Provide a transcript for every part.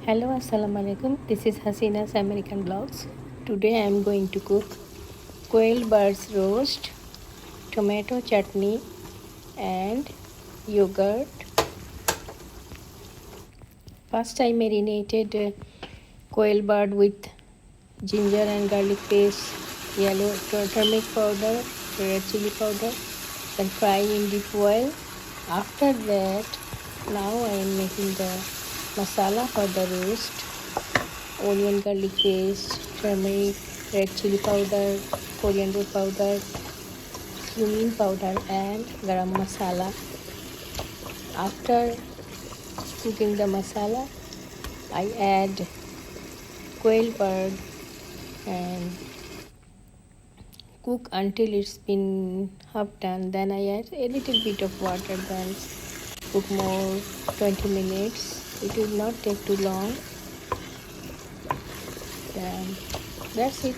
Hello, assalamu alaikum. This is Hasina's American Vlogs. Today I am going to cook quail birds roast, tomato chutney, and yogurt. First, I marinated quail bird with ginger and garlic paste, yellow turmeric powder, red chili powder, then fry in deep oil. After that, now I am making the masala for the roast: onion, garlic paste, turmeric, red chili powder, coriander powder, cumin powder, and garam masala. After cooking the masala, I add quail bird and cook until it's been half done. Then I add a little bit of water, then cook more 20 minutes. It will not take too long. Then that's it.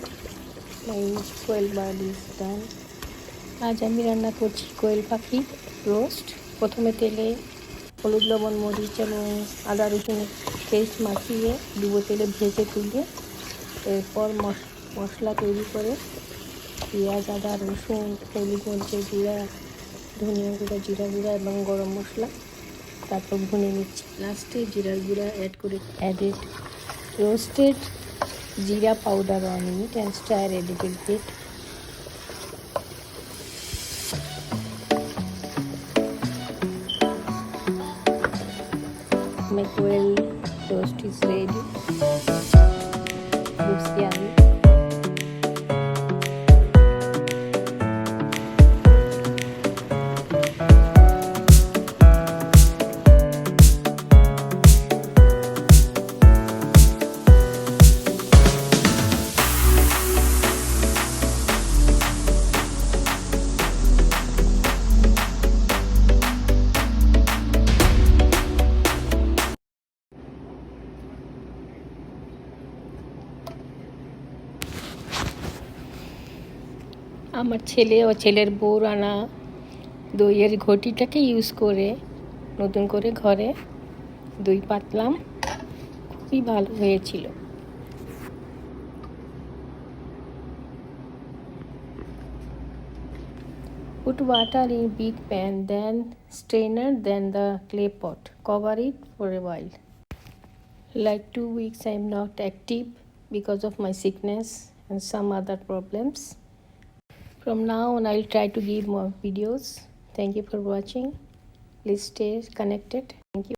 My quail bird is done. আজ আমি রান্না করছি কোয়েল পাখি roast. প্রথমে তেলে হলুদ, লবণ, মরিচ এবং আদা রসুন পেস্ট মাখিয়ে ডুবো তেলে ভেজে তুলে এরপর মশলা তৈরি করে পেঁয়াজ, আদা, রসুন, হলুদ, মরিচের গুঁড়া, ধনিয়া গুঁড়া, জিরা গুঁড়া এবং গরম মশলা তারপর ভুনে নিচ্ছি। লাস্টে জিরার গুঁড়া অ্যাড করে added roasted jeera powder on it and stir a little bit. My quail roast is ready. Looks yummy. আমার ছেলে ও ছেলের বউর আনা দইয়ের ঘটিটাকে ইউজ করে নতুন করে ঘরে দই পাতলাম, খুবই ভালো হয়েছিল। Put water in big pan, then strainer, then the clay pot. Cover it for a while. Like 2 weeks I am not active because of my sickness and some other problems. From now on I'll try to give more videos. Thank you for watching. Please stay connected. Thank you.